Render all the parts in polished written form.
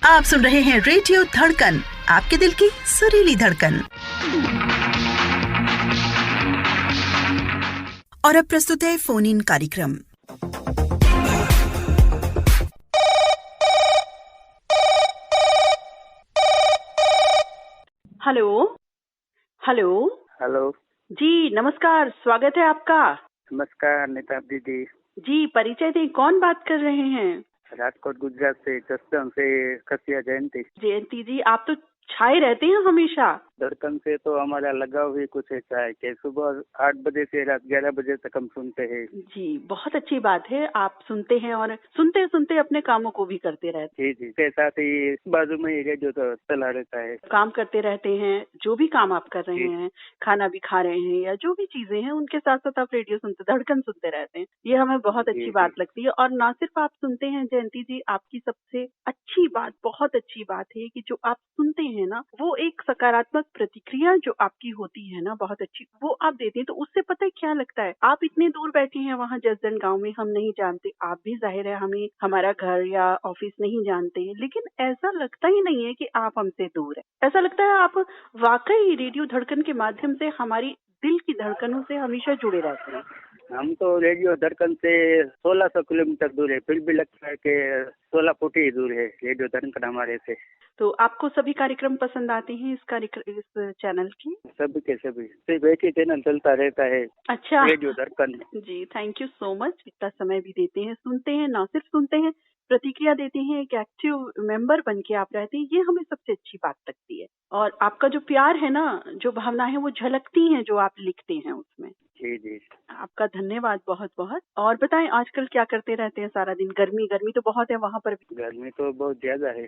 आप सुन रहे हैं रेडियो धड़कन, आपके दिल की सुरीली धड़कन। और अब प्रस्तुत है फोन इन कार्यक्रम। हेलो हेलो हेलो जी, नमस्कार, स्वागत है आपका। नमस्कार नीता दीदी जी, परिचय दें, कौन बात कर रहे हैं? राजकोट गुजरात से जसदम से कसिया जयंती। जयंती जी, आप तो छाए रहते हैं हमेशा। धड़कन से तो हमारा लगाव ही कुछ ऐसा है कि सुबह 8 बजे से रात 11 बजे तक हम सुनते हैं। जी, बहुत अच्छी बात है, आप सुनते हैं और सुनते सुनते अपने कामों को भी करते रहते हैं। जी जी, के साथ ही बाजू में ही रेडियो तो चला रहता है। काम करते रहते हैं, जो भी काम आप कर रहे जी। हैं, खाना भी खा रहे हैं या जो भी चीजें हैं, उनके साथ साथ आप रेडियो सुनते, धड़कन सुनते रहते हैं। ये हमें बहुत जी, अच्छी जी। बात लगती है। और ना सिर्फ आप सुनते हैं जयंती जी, आपकी सबसे अच्छी बात, बहुत अच्छी बात है कि जो आप सुनते हैं ना, वो एक सकारात्मक प्रतिक्रिया जो आपकी होती है ना, बहुत अच्छी, वो आप देते हैं। तो उससे पता है क्या लगता है, आप इतने दूर बैठे हैं वहाँ जसदन गांव में, हम नहीं जानते, आप भी जाहिर है हमें हमारा घर या ऑफिस नहीं जानते, लेकिन ऐसा लगता ही नहीं है कि आप हमसे दूर है। ऐसा लगता है आप वाकई रेडियो धड़कन के माध्यम से हमारी दिल की धड़कनों से हमेशा जुड़े रहते हैं। हम तो रेडियो धड़कन से 1600 किलोमीटर दूर है, फिर भी लगता है कि 16 फुट ही दूर है रेडियो धड़कन हमारे से। तो आपको सभी कार्यक्रम पसंद आते हैं इस चैनल की? सभी के सभी, सिर्फ एक ही चैनल चलता रहता है, अच्छा रेडियो धड़कन। जी, थैंक यू सो मच। इतना समय भी देते हैं, सुनते हैं, ना सिर्फ सुनते हैं, प्रतिक्रिया देते हैं, एक एक्टिव मेंबर बन के आप रहते हैं, ये हमें सबसे अच्छी बात लगती है। और आपका जो प्यार है ना, जो भावना है, वो झलकती हैं जो आप लिखते हैं उसमें। जी जी, आपका धन्यवाद बहुत बहुत। और बताएं, आजकल क्या करते रहते हैं सारा दिन? गर्मी गर्मी तो बहुत है वहाँ पर भी। गर्मी तो बहुत ज्यादा है।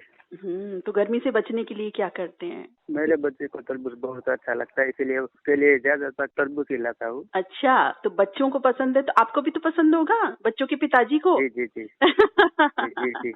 तो गर्मी से बचने के लिए क्या करते हैं? मेरे बच्चे को तरबूज बहुत अच्छा लगता है, इसलिए उसके लिए ज्यादातर तरबूज ही लाता हूँ। अच्छा, तो बच्चों को पसंद है तो आपको भी तो पसंद होगा, बच्चों के पिताजी को। जी जी जी जी जी जी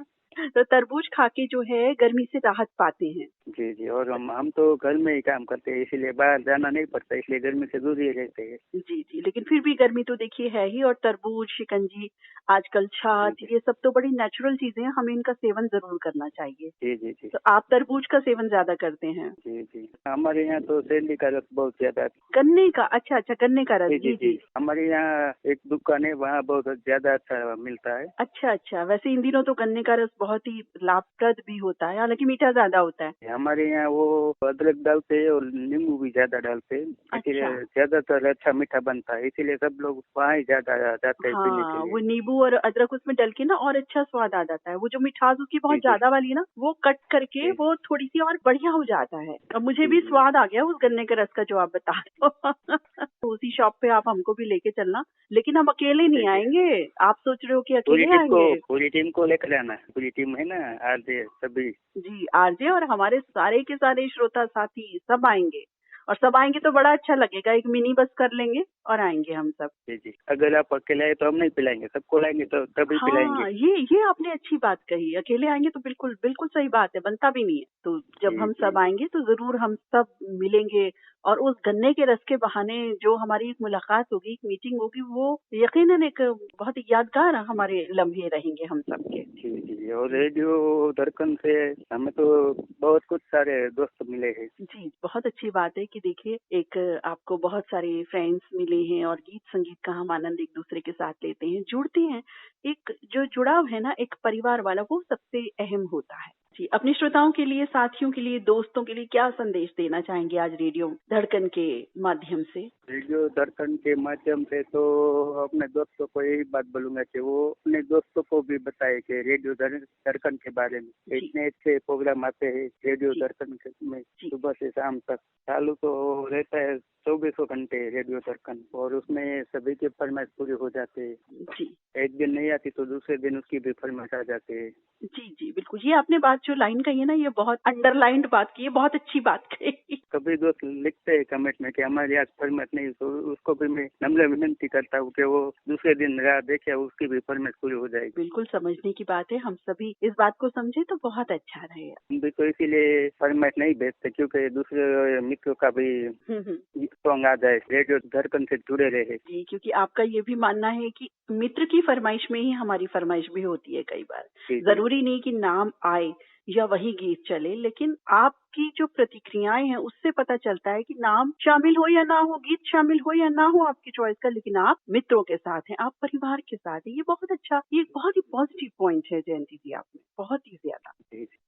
तो तरबूज खा के जो है गर्मी से राहत पाते हैं। जी जी, और हम तो घर में ही काम करते हैं, इसीलिए बाहर जाना नहीं पड़ता, इसलिए गर्मी से दूर ही रहते हैं। जी जी, लेकिन फिर भी गर्मी तो देखिए है ही। और तरबूज, शिकंजी, आजकल छाछ, जी ये सब तो बड़ी नेचुरल चीजें हैं, हमें इनका सेवन जरूर करना चाहिए। जी जी जी तो आप तरबूज का सेवन ज्यादा करते हैं? जी जी, हमारे यहाँ तो सैलरी का रस बहुत ज्यादा है। गन्ने का? अच्छा अच्छा, गन्ने का रस। जी जी जी जी, जी। हमारे यहाँ एक दुकान है, वहाँ बहुत ज्यादा अच्छा मिलता है। अच्छा अच्छा, वैसे इन दिनों तो गन्ने का रस बहुत ही लाभप्रद भी होता है, हालांकि मीठा ज्यादा होता है। हमारे यहाँ वो अदरक डालते हैं और नींबू भी ज्यादा डालते हैं, इसीलिए अच्छा। ज्यादातर अच्छा मीठा बनता है, इसीलिए सब लोग वहाँ ही ज्यादा जाते हैं पीने हाँ, के वो लिए। नींबू और अदरक उसमें डल के ना और अच्छा स्वाद आ जाता है। वो जो मिठास उसकी बहुत जी जी ज्यादा वाली है ना, वो कट करके जी वो थोड़ी सी और बढ़िया हो जाता है। अब मुझे जी भी जी स्वाद आ गया उस गन्ने के रस का जो आप बता रहे हो। तो उसी शॉप पे आप हमको भी लेके चलना, लेकिन हम अकेले नहीं जी जी, आएंगे। आप सोच रहे हो कि अकेले आएंगे? पूरी टीम को लेकर आना, पूरी टीम है ना, आरजे सभी। जी, आरजे और हमारे सारे के सारे श्रोता साथी सब आएंगे। और सब आएंगे तो बड़ा अच्छा लगेगा, एक मिनी बस कर लेंगे और आएंगे हम सब। जी जी, अगर आप अकेले आए तो हम नहीं पिलाएंगे, सबको लाएंगे तो तभी पिलाएंगे। हाँ, ये आपने अच्छी बात कही। अकेले आएंगे तो बिल्कुल बिल्कुल सही बात है, बनता भी नहीं है। तो जब जी हम जी सब आएंगे तो जरूर हम सब मिलेंगे। और उस गन्ने के रस के बहाने जो हमारी एक मुलाकात होगी, एक मीटिंग होगी, वो यकीनन एक बहुत यादगार हमारे लम्हे रहेंगे हम सबके। जी जी, और रेडियो धड़कन से हमें तो बहुत कुछ सारे दोस्त मिले हैं। जी, बहुत अच्छी बात है कि देखिए, एक आपको बहुत सारे फ्रेंड्स मिले हैं और गीत संगीत का हम आनंद एक दूसरे के साथ लेते हैं, जुड़ते हैं। एक जो जुड़ाव है ना, एक परिवार वाला, वो सबसे अहम होता है। जी, अपने श्रोताओं के लिए, साथियों के लिए, दोस्तों के लिए क्या संदेश देना चाहेंगे आज रेडियो धड़कन के माध्यम से? रेडियो दर्पण के माध्यम से तो अपने दोस्तों को यही बात बोलूंगा कि वो अपने दोस्तों को भी बताए कि रेडियो दर्पण के बारे में। जी। इतने अच्छे प्रोग्राम आते हैं रेडियो जी। दर्पण में, जी। सुबह से शाम तक चालू तो रहता है 24 घंटे रेडियो दर्पण, और उसमें सभी के फरमाइश पूरे हो जाते हैं। जी। एक दिन नहीं आती तो दूसरे दिन उसकी भी फरमाइश आ जाते हैं। जी, जी, बिल्कुल। ये आपने बात जो लाइन कही है ना, ये बहुत अंडरलाइंड बात की है, बहुत अच्छी बात कही। कभी दोस्त लिखते हैं कमेंट में कि हमारी आज फरमाइश नहीं, तो उसको भी मैं नम्र विनंती करता हूँ कि वो दूसरे दिन राह देखे, उसकी भी फरमाइश पूरी हो जाएगी। बिल्कुल समझने की बात है, हम सभी इस बात को समझे तो बहुत अच्छा रहेगा। हम भी तो इसीलिए फरमाइश नहीं भेजते क्योंकि दूसरे मित्रों का भी सॉन्ग आ जाए, रेडियो धड़कन से जुड़े रहे। जी, क्योंकि आपका ये भी मानना है कि मित्र की फरमाइश में ही हमारी फरमाइश भी होती है कई बार। जरूरी नहीं कि नाम आए या वही गीत चले, लेकिन आपकी जो प्रतिक्रियाएं हैं उससे पता चलता है कि नाम शामिल हो या ना हो, गीत शामिल हो या ना हो आपकी चॉइस का, लेकिन आप मित्रों के साथ हैं, आप परिवार के साथ हैं। ये बहुत अच्छा, ये बहुत ही पॉजिटिव पॉइंट है जयंती जी, आपने बहुत ही ज्यादा।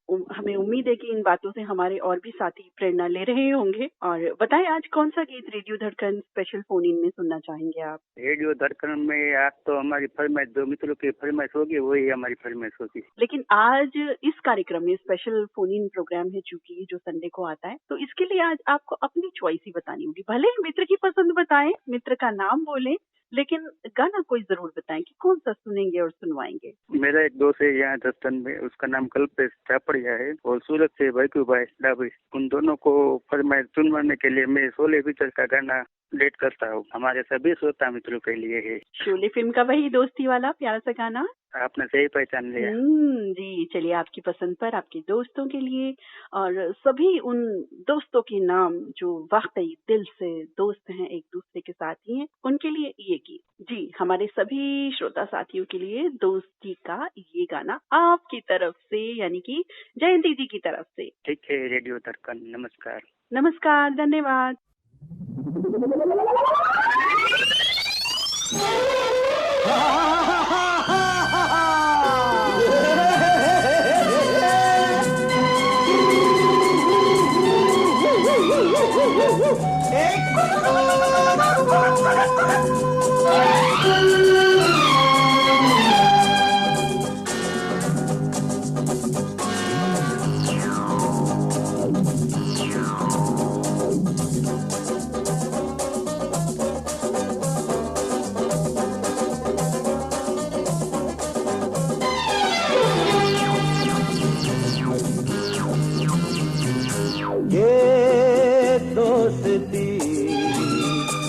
हमें उम्मीद है कि इन बातों से हमारे और भी साथी प्रेरणा ले रहे होंगे। और बताएं, आज कौन सा गीत रेडियो धड़कन स्पेशल फोन इन में सुनना चाहेंगे आप? रेडियो धड़कन में आज तो हमारी फरमाइश, जो मित्रों की फरमाइश होगी वही हमारी फरमाइश होगी। लेकिन आज इस कार्यक्रम में स्पेशल फोन इन प्रोग्राम है, चूंकि जो संडे को आता है, तो इसके लिए आज आपको अपनी चॉइस ही बतानी होगी। भले ही मित्र की पसंद बताएं, मित्र का नाम बोलें, लेकिन गाना कोई जरूर बताएं कि कौन सा सुनेंगे और सुनवाएंगे। मेरा एक दोस्त है यहाँ जस्तन में, उसका नाम कल्पेश चापड़िया है, और सूरत से भाई डाबी। उन दोनों को फरमाइश सुनवाने के लिए मैं शोले पिक्चर का गाना डेट करता हूँ, हमारे सभी श्रोता मित्रों के लिए है। शोले फिल्म का वही दोस्ती वाला प्यारा सा गाना, आपने सही पहचान लिया। जी, चलिए आपकी पसंद पर, आपके दोस्तों के लिए और सभी उन दोस्तों के नाम जो वाकई दिल से दोस्त हैं, एक दूसरे के साथी हैं, उनके लिए ये गीत। जी, हमारे सभी श्रोता साथियों के लिए दोस्ती का ये गाना आपकी तरफ से, यानी कि जयंती जी की तरफ से। ठीक है, रेडियो धड़कन, नमस्कार। नमस्कार, धन्यवाद।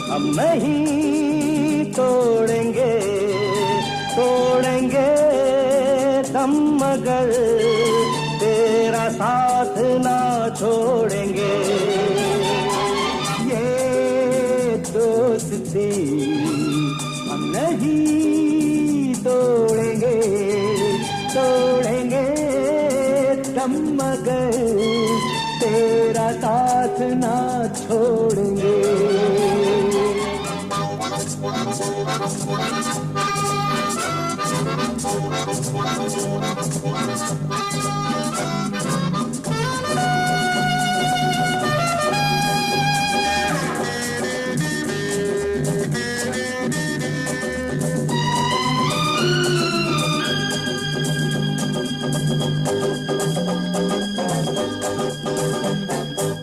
हम नहीं तोड़ेंगे, तोड़ेंगे दम मगर तेरा साथ ना छोड़ेंगे। ये दोस्ती हम नहीं तोड़ेंगे, तोड़ेंगे दम मगर तेरा साथ ना छोड़ेंगे।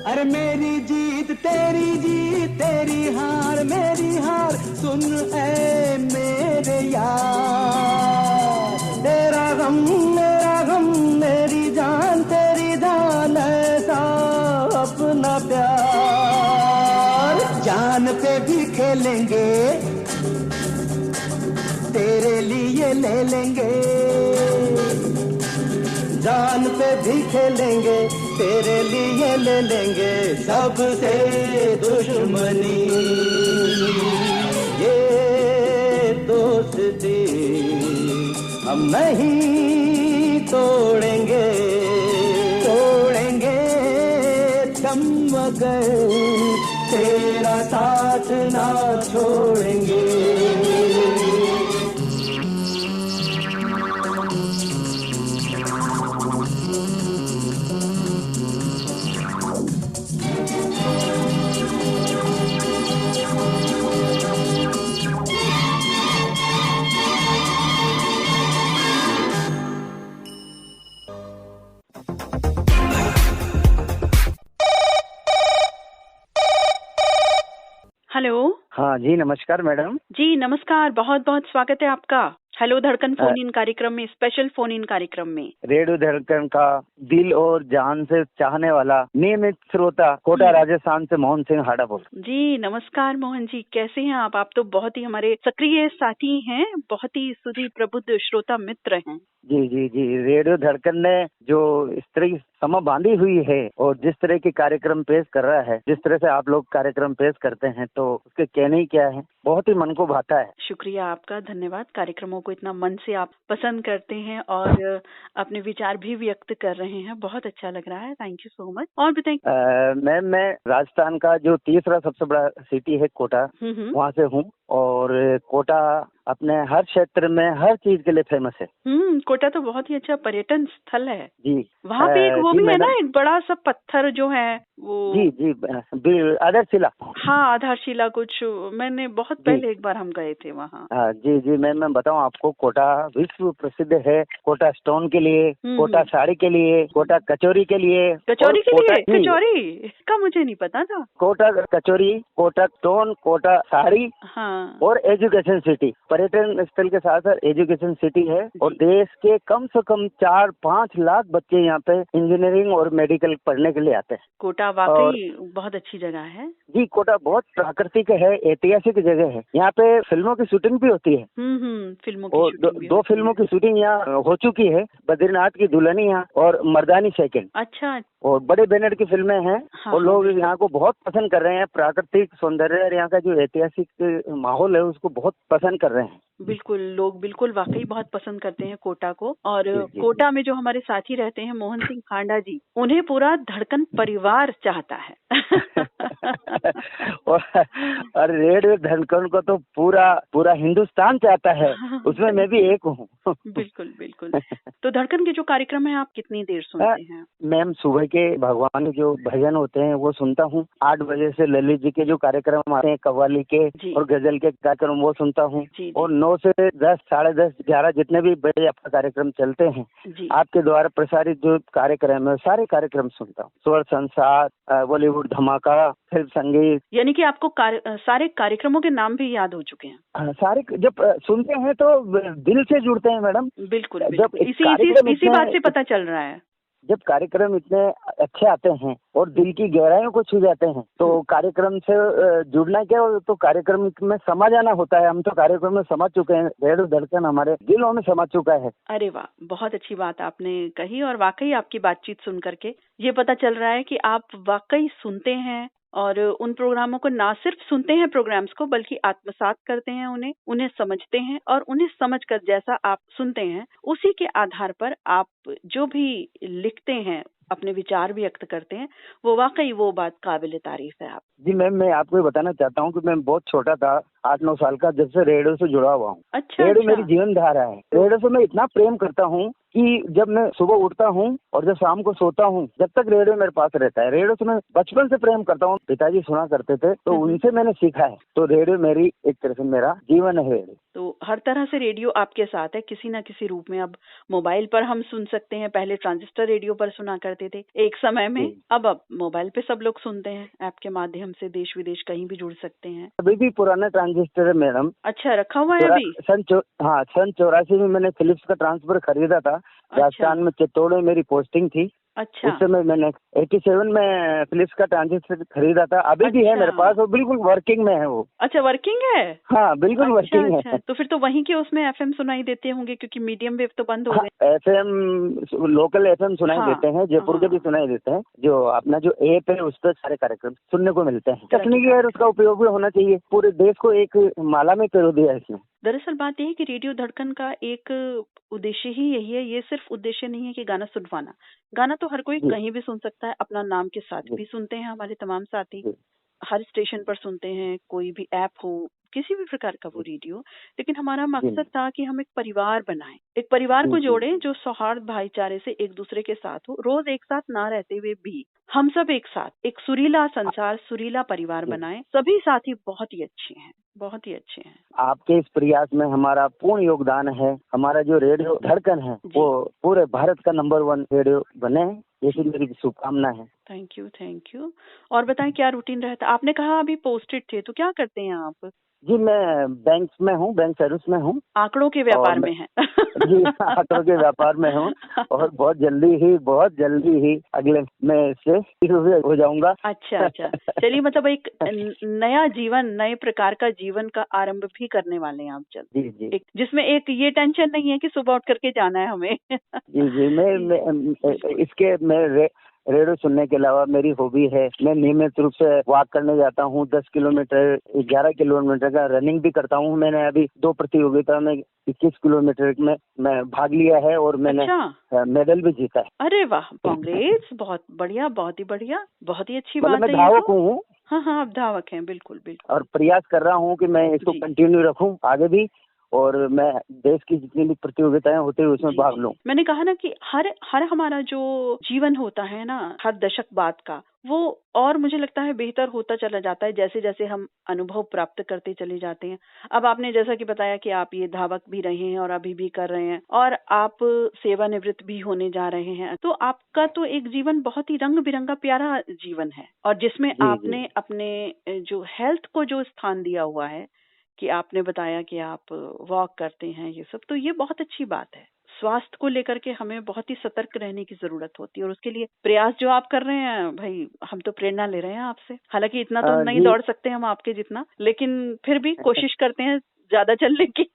अरे मेरी जीत तेरी जीत, तेरी हार मेरी हार, सुन ऐ मेरे यार। तेरा गम मेरा गम, मेरी जान तेरी जान, ऐसा अपना प्यार। जान पे भी खेलेंगे, तेरे लिए ले लेंगे। जान पे भी खेलेंगे, तेरे लिए ले लेंगे सबसे दुश्मनी। ये दोस्ती हम नहीं तोड़ेंगे, तोड़ेंगे दम मगर तेरा साथ ना छोड़ेंगे। हेलो। हाँ जी, नमस्कार मैडम। जी नमस्कार, बहुत बहुत स्वागत है आपका। हेलो धड़कन फोन इन कार्यक्रम में, स्पेशल फोन इन कार्यक्रम में रेडियो धड़कन का दिल और जान से चाहने वाला नियमित श्रोता कोटा राजस्थान से मोहन सिंह हाड़ा बोल। जी नमस्कार मोहन जी, कैसे हैं आप? आप तो बहुत ही हमारे सक्रिय साथी हैं, बहुत ही सुधी प्रबुद्ध श्रोता मित्र हैं। जी जी जी, रेडियो धड़कन ने जो इस तरह की समा बांधी हुई है और जिस तरह के कार्यक्रम पेश कर रहा है, जिस तरह से आप लोग कार्यक्रम पेश करते हैं, तो उसके कहने ही क्या है, बहुत ही मन को भाता है। शुक्रिया आपका, धन्यवाद। कार्यक्रमों को इतना मन से आप पसंद करते हैं और अपने विचार भी व्यक्त कर रहे हैं, बहुत अच्छा लग रहा है। Thank you so much. और बताएं। मैम, मैं राजस्थान का जो तीसरा सबसे बड़ा सिटी है कोटा, वहाँ से हूँ और कोटा अपने हर क्षेत्र में हर चीज के लिए फेमस है। कोटा तो बहुत ही अच्छा पर्यटन स्थल है जी। वहाँ पे एक वो भी है ना, एक बड़ा सा पत्थर जो है वो। जी जी, आधारशिला। हाँ, आधारशिला कुछ, मैंने बहुत पहले एक बार हम गए थे वहाँ। जी जी, मैं बताऊँ आपको, कोटा विश्व प्रसिद्ध है कोटा स्टोन के लिए, कोटा साड़ी के लिए, कोटा कचौरी के लिए। कचौरी के लिए? कचौरी का मुझे नहीं पता था। कोटा कचौरी, कोटा स्टोन, कोटा साड़ी। हाँ। और एजुकेशन सिटी, पर्यटन स्थल के साथ साथ एजुकेशन सिटी है और देश के कम से कम 4-5 लाख बच्चे यहाँ पे इंजीनियरिंग और मेडिकल पढ़ने के लिए आते हैं। कोटा वाकई बहुत अच्छी जगह है। जी, कोटा बहुत प्राकृतिक है, ऐतिहासिक जगह है। यहाँ पे फिल्मों की शूटिंग भी होती है। फिल्मों की और दो फिल्मों की शूटिंग यहाँ हो चुकी है, बद्रीनाथ की दुल्हनिया और मर्दानी सेकंड। अच्छा। और बड़े बैनर की फिल्में हैं। हाँ, और लोग यहाँ को बहुत पसंद कर रहे हैं। प्राकृतिक सौंदर्य और यहाँ का जो ऐतिहासिक माहौल है उसको बहुत पसंद कर रहे हैं। बिल्कुल, लोग बिल्कुल वाकई बहुत पसंद करते हैं कोटा को। और कोटा में जो हमारे साथी रहते हैं मोहन सिंह हांडा जी, उन्हें पूरा धड़कन परिवार चाहता है। और रेडियो धड़कन को तो पूरा हिंदुस्तान चाहता है, उसमें मैं भी एक हूँ। बिल्कुल बिल्कुल। तो धड़कन के जो कार्यक्रम है आप कितनी देर सुनते हैं? मैम, सुबह के भगवान के जो भजन होते हैं वो सुनता हूँ। 8 बजे से ललित जी के जो कार्यक्रम आते हैं, कव्वाली के और गजल के कार्यक्रम, वो सुनता हूँ। और 9 से 10, 10:30, 11 जितने भी बजे आपका कार्यक्रम चलते हैं, आपके द्वारा प्रसारित जो कार्यक्रम है सारे कार्यक्रम सुनता हूँ। स्वर संसार, बॉलीवुड धमाका, फिल्म संगीत, यानी कि आपको सारे कार्यक्रमों के नाम भी याद हो चुके हैं। सारे जब सुनते हैं तो दिल से जुड़ते हैं मैडम। बिल्कुल, इसी बात से पता चल रहा है। जब कार्यक्रम इतने अच्छे आते हैं और दिल की गहराइयों को छू जाते हैं, तो कार्यक्रम से जुड़ना क्या, तो कार्यक्रम में समा जाना होता है। हम तो कार्यक्रम में समझ चुके हैं, रेडियो धड़कन हमारे दिलों में समा चुका है। अरे वाह, बहुत अच्छी बात आपने कही। और वाकई आपकी बातचीत सुन करके ये पता चल रहा है कि आप वाकई सुनते हैं और उन प्रोग्रामों को ना सिर्फ सुनते हैं प्रोग्राम्स को, बल्कि आत्मसात करते हैं, उन्हें समझते हैं और उन्हें समझकर जैसा आप सुनते हैं उसी के आधार पर आप जो भी लिखते हैं, अपने विचार व्यक्त करते हैं, वो वाकई वो बात काबिल तारीफ है आप। जी मैम, मैं आपको बताना चाहता हूँ कि मैं बहुत छोटा था, 8-9 साल का, जब से रेडियो से जुड़ा हुआ हूँ। रेडियो मेरी जीवन धारा है। रेडियो से मैं इतना प्रेम करता हूँ कि जब मैं सुबह उठता हूँ और जब शाम को सोता हूँ, जब तक रेडियो मेरे पास रहता है। रेडियो से मैं बचपन से प्रेम करता हूँ। पिताजी सुना करते थे तो उनसे मैंने सीखा है। तो रेडियो मेरी एक तरह से मेरा जीवन है। तो हर तरह से रेडियो आपके साथ है, किसी ना किसी रूप में। अब मोबाइल पर हम सुन सकते हैं, पहले ट्रांजिस्टर रेडियो पर सुना करते थे एक समय में, अब मोबाइल पे सब लोग सुनते हैं। ऐप के माध्यम से देश विदेश कहीं भी जुड़ सकते हैं। अभी भी पुराना ट्रांजिस्टर है मैडम। अच्छा, रखा हुआ है अभी? सन 84 में मैंने फिलिप्स का ट्रांसफर खरीदा था। राजस्थान में चित्तौड़ में मेरी पोस्टिंग थी। अच्छा। उस समय मैंने 87 में फिलिप्स का ट्रांजिस्टर खरीदा था। अभी भी है मेरे पास, वो बिल्कुल वर्किंग में है वो। अच्छा, वर्किंग है? हाँ, बिल्कुल वर्किंग है। तो फिर तो वहीं के उसमें एफएम सुनाई देते होंगे, क्योंकि मीडियम वेव तो बंद हो गए। एफएम, लोकल एफएम सुनाई देते हैं, जयपुर के भी सुनाई देते हैं। जो अपना जो ऐप है उस पर सारे कार्यक्रम सुनने को मिलते हैं। तकनीकी है, उसका उपयोग भी होना चाहिए। पूरे देश को एक माला में पिरो दिया है इसने। दरअसल बात यह है कि रेडियो धड़कन का एक उद्देश्य ही यही है। ये सिर्फ उद्देश्य नहीं है कि गाना सुनवाना। गाना तो हर कोई कहीं भी सुन सकता है, अपना नाम के साथ भी सुनते हैं हमारे तमाम साथी, हर स्टेशन पर सुनते हैं, कोई भी ऐप हो, किसी भी प्रकार का वो रेडियो। लेकिन हमारा मकसद था कि हम एक परिवार बनाएं, एक परिवार को जोड़ें जो सौहार्द भाईचारे से एक दूसरे के साथ हो। रोज एक साथ ना रहते हुए भी हम सब एक साथ एक सुरीला संसार, सुरीला परिवार बनाएं। सभी साथी बहुत ही अच्छे हैं, बहुत ही अच्छे हैं। आपके इस प्रयास में हमारा पूर्ण योगदान है। हमारा जो रेडियो धड़कन है वो पूरे भारत का नंबर 1 रेडियो बने, यही मेरी शुभकामना है। Thank you, thank you. और बताएं क्या रूटीन रहता है? आपने कहा अभी पोस्टेड थे, तो क्या करते हैं आप? जी मैं बैंक में हूँ, बैंक सर्विस में हूँ। आंकड़ों के व्यापार में है। जी आंकड़ों के व्यापार में हूँ और बहुत जल्दी ही अगले में से हो जाऊंगा। अच्छा अच्छा, चलिए, मतलब एक नया जीवन, नए प्रकार का जीवन का आरंभ भी करने वाले हैं आप जल्द। जी जी, जिसमें एक ये टेंशन नहीं है कि सुबह उठ करके जाना है हमें। जी जी, मैं रेडियो सुनने के अलावा मेरी हॉबी है, मैं नियमित रूप से वॉक करने जाता हूँ। 10 किलोमीटर 11 किलोमीटर का रनिंग भी करता हूँ। मैंने अभी 2 प्रतियोगिता में 21 किलोमीटर में मैं भाग लिया है और मैंने मेडल भी जीता है। अरे वाह, कांग्रेस, बहुत बढ़िया, बहुत ही बढ़िया, बहुत ही अच्छी बात है। मैं धावक हूँ। हाँ हाँ, आप धावक हैं, बिल्कुल बिल्कुल। और प्रयास कर रहा हूँ कि मैं इसको कंटिन्यू रखूँ आगे भी, और मैं देश की जितनी भी प्रतियोगिताएं होती है उसमें भाग लूं। मैंने कहा ना कि हर हमारा जो जीवन होता है ना, हर दशक बाद का, वो और मुझे लगता है बेहतर होता चला जाता है जैसे जैसे हम अनुभव प्राप्त करते चले जाते हैं। अब आपने जैसा कि बताया कि आप ये धावक भी रहे हैं और अभी भी कर रहे हैं, और आप सेवानिवृत्त भी होने जा रहे हैं, तो आपका तो एक जीवन बहुत ही रंग बिरंगा प्यारा जीवन है, और जिसमें आपने अपने जो हेल्थ को जो स्थान दिया हुआ है, कि आपने बताया कि आप वॉक करते हैं, ये सब, तो ये बहुत अच्छी बात है। स्वास्थ्य को लेकर के हमें बहुत ही सतर्क रहने की जरूरत होती है, और उसके लिए प्रयास जो आप कर रहे हैं, भाई हम तो प्रेरणा ले रहे हैं आपसे। हालांकि इतना तो नहीं दौड़ सकते हम आपके जितना, लेकिन फिर भी कोशिश करते हैं ज्यादा चलने की।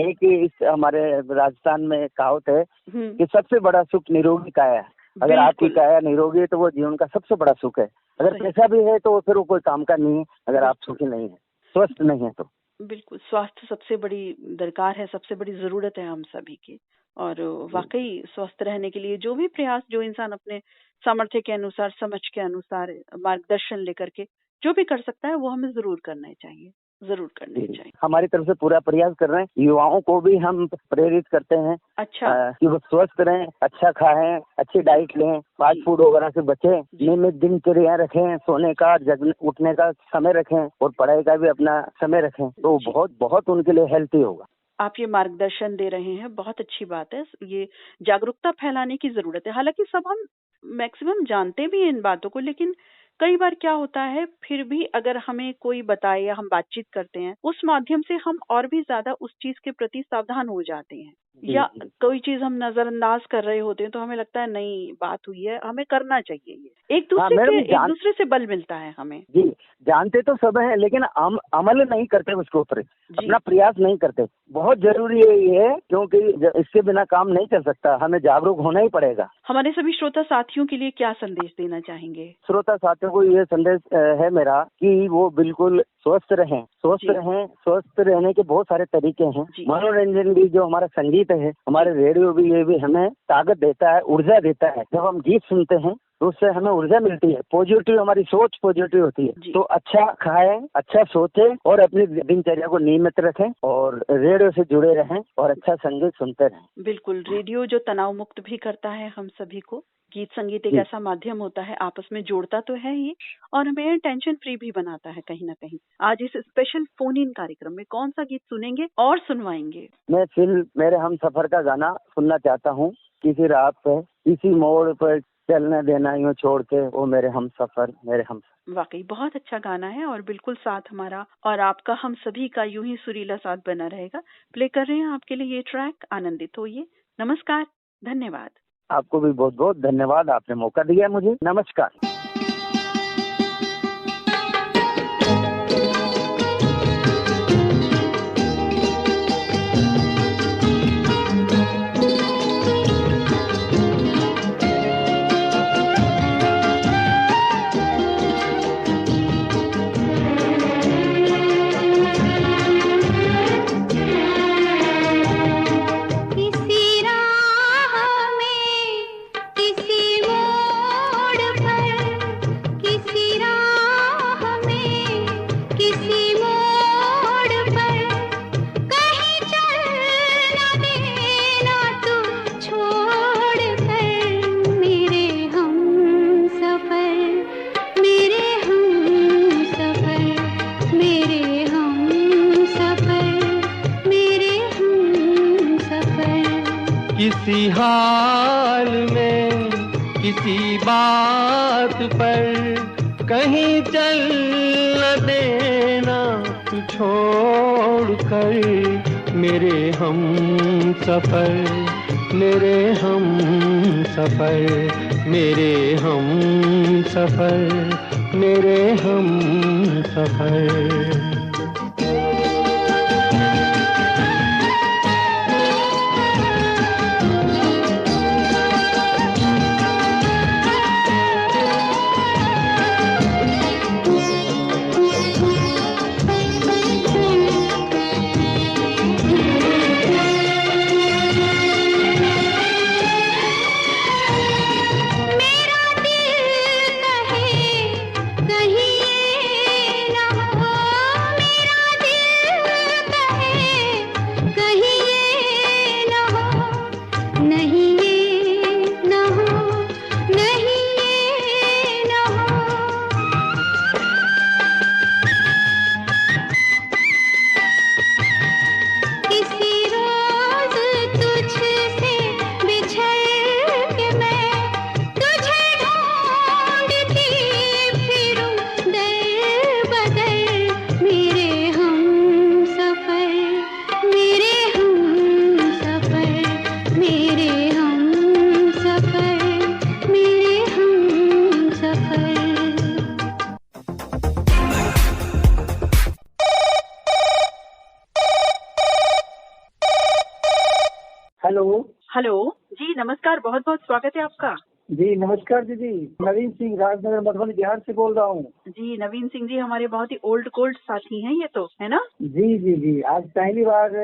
एक हमारे राजस्थान में कहावत है कि सबसे बड़ा सुख निरोगी काया है। अगर आपकी काया निरोगी है तो वो जीवन का सबसे बड़ा सुख है। अगर पैसा भी है तो फिर वो कोई काम का नहीं है, अगर आप सुखी नहीं है, स्वस्थ नहीं है तो। बिल्कुल, स्वास्थ्य सबसे बड़ी दरकार है, सबसे बड़ी जरूरत है हम सभी की। और वाकई स्वस्थ रहने के लिए जो भी प्रयास, जो इंसान अपने सामर्थ्य के अनुसार, समझ के अनुसार, मार्गदर्शन लेकर के जो भी कर सकता है, वो हमें जरूर करना चाहिए, जरूर करनी चाहिए। हमारी तरफ से पूरा प्रयास कर रहे हैं। युवाओं को भी हम प्रेरित करते हैं कि वो स्वस्थ रहें, अच्छा खाएं, अच्छी डाइट लें, फास्ट फूड वगैरह से बचें, नियमित दिनचर्या रखें, सोने का उठने का समय रखें, और पढ़ाई का भी अपना समय रखें, तो बहुत बहुत उनके लिए हेल्थी होगा। आप ये मार्गदर्शन दे रहे हैं, बहुत अच्छी बात है। ये जागरूकता फैलाने की जरूरत है। हालांकि सब हम मैक्सिमम जानते भी हैं इन बातों को, लेकिन कई बार क्या होता है, फिर भी अगर हमें कोई बताए या हम बातचीत करते हैं, उस माध्यम से हम और भी ज्यादा उस चीज के प्रति सावधान हो जाते हैं, या कोई चीज हम नजरअंदाज कर रहे होते हैं, तो हमें लगता है नहीं, बात हुई है, हमें करना चाहिए। ये एक दूसरे से बल मिलता है हमें। जी, जानते तो सब है, लेकिन अमल नहीं करते उसके ऊपर, अपना प्रयास नहीं करते। बहुत जरूरी है ये, क्योंकि इसके बिना काम नहीं चल सकता, हमें जागरूक होना ही पड़ेगा। हमारे सभी श्रोता साथियों के लिए क्या संदेश देना चाहेंगे? श्रोता साथियों को ये संदेश है मेरा कि वो बिल्कुल स्वस्थ रहें। स्वस्थ रहने के बहुत सारे तरीके हैं। मनोरंजन भी, जो हमारा संगीत है, हमारे रेडियो भी, ये भी हमें ताकत देता है, ऊर्जा देता है। जब हम गीत सुनते हैं तो उससे हमें ऊर्जा मिलती है, पॉजिटिव, हमारी सोच पॉजिटिव होती है। तो अच्छा खाएं, अच्छा सोचें, और अपनी दिनचर्या को नियमित रखें, और रेडियो से जुड़े रहें, और अच्छा संगीत सुनते रहें। बिल्कुल, रेडियो जो तनाव मुक्त भी करता है हम सभी को। गीत संगीत एक ऐसा माध्यम होता है, आपस में जोड़ता तो है ही, और हमें टेंशन फ्री भी बनाता है कहीं ना कहीं। आज इस स्पेशल फोन इन कार्यक्रम में कौन सा गीत सुनेंगे और सुनवाएंगे? मैं फिल्म मेरे हम सफर का गाना सुनना चाहता हूँ। किसी रात पे, किसी मोड़ पर चलने देना यूं छोड़ के, वो मेरे हम सफर, मेरे हम। वाकई बहुत अच्छा गाना है, और बिल्कुल साथ हमारा और आपका, हम सभी का यूं ही सुरीला साथ बना रहेगा। प्ले कर रहे हैं आपके लिए ये ट्रैक, आनंदित होइए। नमस्कार, धन्यवाद। आपको भी बहुत बहुत धन्यवाद, आपने मौका दिया मुझे। नमस्कार। किसी राह में, किसी मोड़ पर किसी हाल में किसी बात पर कहीं चल न देना तू छोड़ कर मेरे हम सफर, मेरे हम सफर, मेरे हम सफर, मेरे हम सफर। हेलो। हेलो जी, नमस्कार, बहुत बहुत स्वागत है आपका। जी नमस्कार दीदी, नवीन सिंह राजनगर मधुबनी बिहार से बोल रहा हूँ। जी नवीन सिंह जी हमारे बहुत ही ओल्ड गोल्ड साथी हैं ये तो, है ना? जी जी जी, आज पहली बार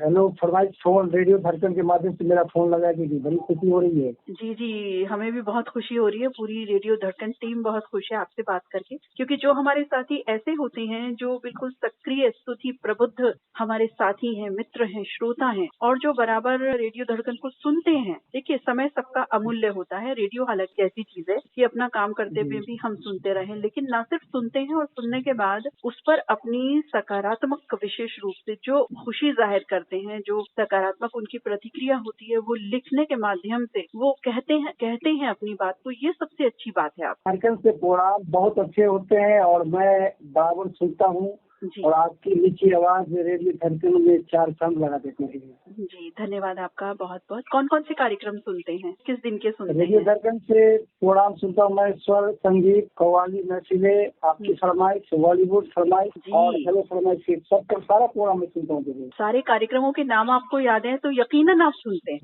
हेलो फरमाइश फोन रेडियो धड़कन के माध्यम से मेरा फोन लगा दीदी, बड़ी खुशी हो रही है। जी जी, हमें भी बहुत खुशी हो रही है, पूरी रेडियो धड़कन टीम बहुत खुश है आपसे बात करके, क्योंकि जो हमारे साथी ऐसे होते हैं जो बिल्कुल सक्रिय स्तुति प्रबुद्ध हमारे साथी हैं, मित्र हैं, श्रोता हैं और जो बराबर रेडियो धड़कन को सुनते हैं। देखिए, समय सबका अमूल्य होता है। रेडियो हालांकि ऐसी चीज है कि अपना काम करते हुए भी हम सुनते रहें, लेकिन न सिर्फ सुनते हैं और सुनने के बाद उस पर अपनी सकारात्मक विशेष रूप से जो खुशी जाहिर करते हैं, जो सकारात्मक उनकी प्रतिक्रिया होती है, वो लिखने के माध्यम से वो कहते हैं अपनी बात को। ये सबसे अच्छी बात है। आप धड़कन से प्रोग्राम बहुत अच्छे होते हैं और मैं बराबर सुनता हूँ और आपकी मीठी आवाज रेडियो धड़कन में चार चांद लगा देती है। जी धन्यवाद आपका बहुत बहुत। कौन कौन से कार्यक्रम सुनते हैं, किस दिन के सुनते हैं? रेडियो धड़कन से प्रोग्राम सुनता हूँ मैं, स्वर संगीत, कव्वाली, नशीले, आपकी फरमाइश, बॉलीवुड फरमाइश और हेलो फरमाइश, सबका सारा प्रोग्राम मैं सुनता हूँ। सारे कार्यक्रमों के नाम आपको याद है तो यकीनन आप सुनते हैं।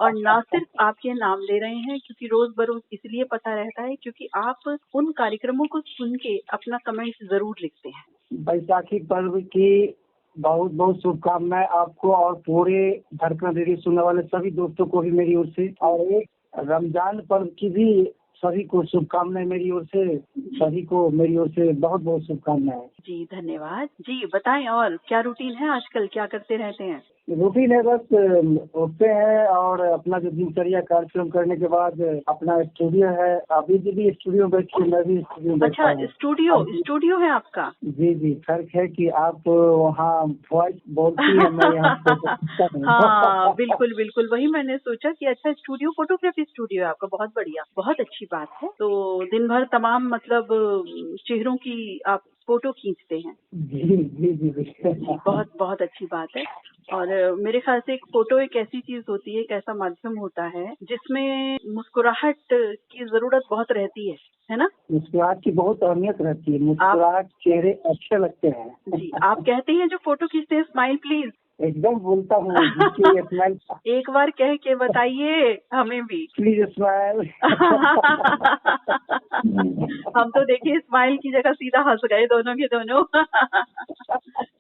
और न सिर्फ आपके नाम ले रहे हैं, क्योंकि रोज बरोज इसलिए पता रहता है क्योंकि आप उन कार्यक्रमों को सुन के अपना कमेंट जरूर लिखते हैं। बैसाखी पर्व की बहुत बहुत शुभकामनाएं आपको और पूरे धड़कन रेडियो सुनने वाले सभी दोस्तों को भी मेरी ओर से, और एक रमजान पर्व की भी सभी को शुभकामनाएं मेरी ओर से, सभी को मेरी ओर से बहुत बहुत शुभकामनाएं। जी धन्यवाद। जी बताएं, और क्या रूटीन है आजकल, क्या करते रहते हैं? रूटीन है, बस उठते हैं और अपना जो दिनचर्या कार्यक्रम करने के बाद अपना स्टूडियो है, अभी भी स्टूडियो में बैठिए, मैं भी स्टूडियो में। अच्छा, स्टूडियो है आपका? जी जी, फर्क है कि आप वहाँ वॉइस बोलती है, मैं यहाँ। हाँ बिल्कुल बिल्कुल, वही मैंने सोचा कि अच्छा स्टूडियो, फोटोग्राफी स्टूडियो है आपका, बहुत बढ़िया, बहुत अच्छी बात है। तो दिन भर तमाम मतलब चेहरों की आप फोटो खींचते हैं? जी जी जी, बहुत बहुत अच्छी बात है। और मेरे ख्याल से एक फोटो एक ऐसी चीज होती है, एक ऐसा माध्यम होता है जिसमें मुस्कुराहट की जरूरत बहुत रहती है ना? मुस्कुराहट की बहुत अहमियत रहती है, मुस्कुराहट चेहरे अच्छे लगते हैं। जी, आप कहते हैं जो फोटो खींचते हैं, स्माइल प्लीज। एकदम बोलता हूँ। एक बार कह के बताइए हमें भी, प्लीज स्माइल। हम तो देखिए स्माइल की जगह सीधा हंस गए दोनों के दोनों।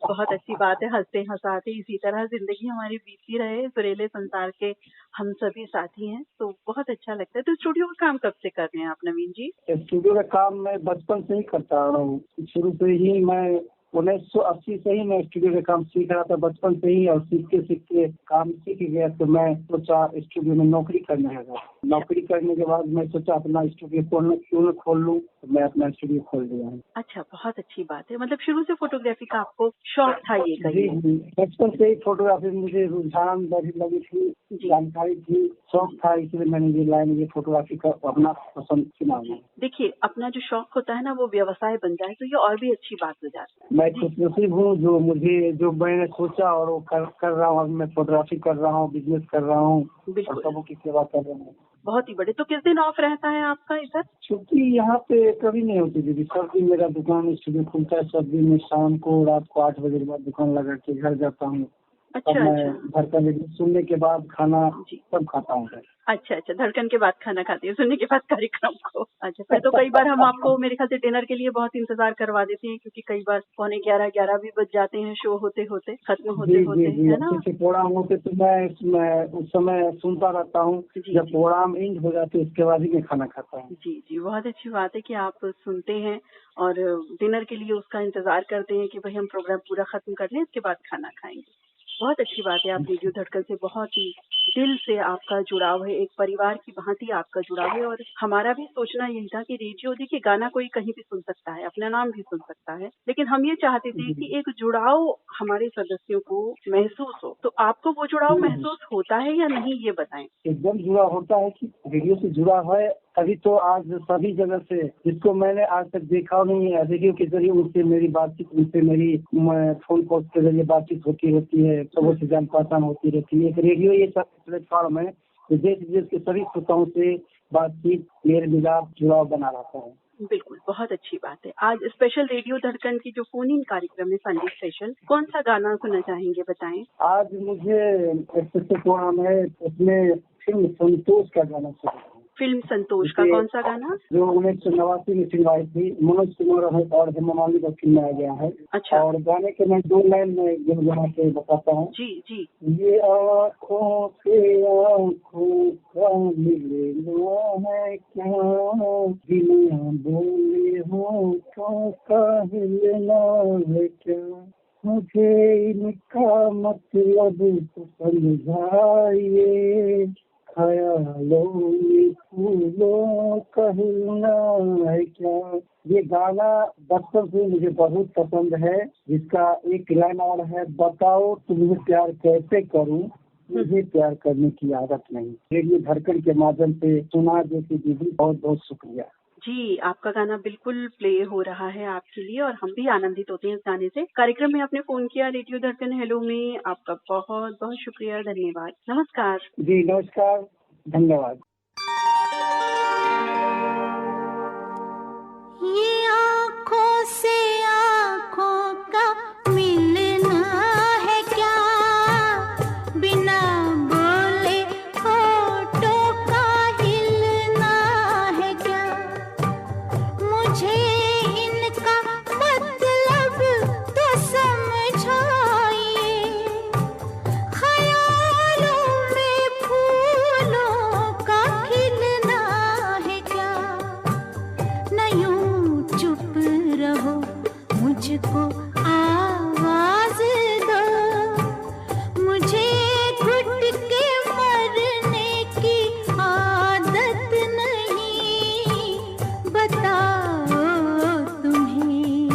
बहुत अच्छी बात है, हंसते हंसाते इसी तरह जिंदगी हमारी बीतती रहे। सुरीले संसार के हम सभी साथी हैं, तो बहुत अच्छा लगता है। तो स्टूडियो का काम कब से कर रहे हैं आप नवीन जी? स्टूडियो का काम मैं बचपन से ही करता रहा हूँ, शुरू से ही मैं 1980 से ही मैं स्टूडियो में काम सीख रहा था, बचपन से ही, और सीखते सीखते काम सीख गया। तो मैं सोचा स्टूडियो में नौकरी करने लगा। नौकरी करने के बाद मैं सोचा अपना स्टूडियो क्यों न खोल लूं, तो मैं अपना स्टूडियो खोल दिया है। अच्छा, बहुत अच्छी बात है। मतलब शुरू से फोटोग्राफी का आपको शौक था ये जी करिए? जी, बचपन से ही फोटोग्राफी मुझे रुझान लगी थी, जानकारी थी, शौक था, इसलिए मैंने ये लाइन, ये फोटोग्राफी का अपना पसंद चुना। देखिए, अपना जो शौक होता है ना, वो व्यवसाय बन जाए तो ये और भी अच्छी बात हो जाती है। मैं खुशनसीब हूँ जो मैंने सोचा और वो कर रहा हूँ। मैं फोटोग्राफी कर रहा हूँ, बिजनेस कर रहा हूँ और सबों की सेवा कर रहा हूँ। बहुत ही बड़े। तो किस दिन ऑफ रहता है आपका इधर? छुट्टी यहाँ पे कभी नहीं होती दीदी, सब दिन मेरा दुकान स्टूडियो खुलता है। सब दिन मैं शाम को रात को 8 बजे के बाद दुकान लगा के घर जाता हूँ। अच्छा, मैं धड़कन सुनने के बाद खाना सब खाता हूँ। अच्छा, धड़कन के बाद खाना खाती है, सुनने के बाद कार्यक्रम को। अच्छा, फिर तो कई बार हम आपको मेरे ख्याल से डिनर के लिए बहुत इंतजार करवा देते हैं, क्योंकि कई बार 11:15 भी बज जाते हैं शो होते होते, खत्म होते होते, है ना? प्रोग्राम होते तो मैं उस समय सुनता रहता हूँ। जब प्रोग्राम एंड हो जाते उसके बाद ही मैं खाना खाता हूँ। जी, बहुत अच्छी बात है कि आप सुनते हैं और डिनर के लिए उसका इंतजार करते हैं कि भाई हम प्रोग्राम पूरा खत्म कर लें, इसके बाद खाना खाएंगे। बहुत अच्छी बात है। आप रेडियो धड़कन से बहुत ही दिल से आपका जुड़ाव है, एक परिवार की भांति आपका जुड़ाव है। और हमारा भी सोचना यही था कि रेडियो, देखिए, गाना कोई कहीं भी सुन सकता है, अपना नाम भी सुन सकता है, लेकिन हम ये चाहते थे कि एक जुड़ाव हमारे सदस्यों को महसूस हो। तो आपको वो जुड़ाव महसूस होता है या नहीं, ये बताएं। एकदम जुड़ा होता है कि रेडियो से जुड़ा है, तभी तो आज सभी जगह से, जिसको मैंने आज तक देखा नहीं है, रेडियो के जरिए उनसे मेरी बातचीत, उनसे मेरी फोन कॉल के जरिए बातचीत होती रहती है, सबों से जान पहचान होती रहती है। एक रेडियो ये सब प्लेटफॉर्म है, देश विदेश के सभी श्रोताओं से बातचीत, मेल मिलाप, जुड़ाव बना रहता है। बिल्कुल, बहुत अच्छी बात है। आज स्पेशल रेडियो धड़कन की जो फोन इन कार्यक्रम है, संडे स्पेशल, कौन सा गाना सुनना चाहेंगे, बताएं। आज मुझे स्पेशल प्रोग्राम है, उसमें फिल्म संतोष का गाना चाहिए। फिल्म संतोष का कौन सा गाना? जो 1989 में फिल्म आई थी, मनोज कुमार और हेमा मालिनी का फिल्म आया गया है। अच्छा। और गाने के मैं 2 लाइन में गुनगुना के बताता हूँ। जी। ये आँखों से आँखों का मिलना है क्या, बिना बोले होठों का हिलना है क्या, मुझे इनका मतलब तो समझाइए, ख्यालों में फूलों का हिलना है क्या। ये गाना बचपन से मुझे बहुत पसंद है, जिसका एक लाइन और है, बताओ तुम्हें प्यार कैसे करूं, मुझे प्यार करने की आदत नहीं। रेडियो धड़कन के माध्यम से सुना देती दीदी, बहुत बहुत शुक्रिया जी। आपका गाना बिल्कुल प्ले हो रहा है आपके लिए और हम भी आनंदित होते हैं इस गाने से। कार्यक्रम में आपने फोन किया रेडियो धड़कन हेलो में, आपका बहुत बहुत शुक्रिया, धन्यवाद, नमस्कार। जी नमस्कार, धन्यवाद। ये आँखों से आँखों का मिलना है क्या, बिना बोले होठों का हिलना है क्या, मुझे इनका मतलब तो समझाइए, ख्यालों में फूलों का खिलना है क्या, न यूं चुप रहो मुझको आवाज दो, मुझे घुट के मरने की आदत नहीं, बताओ तुम्हें।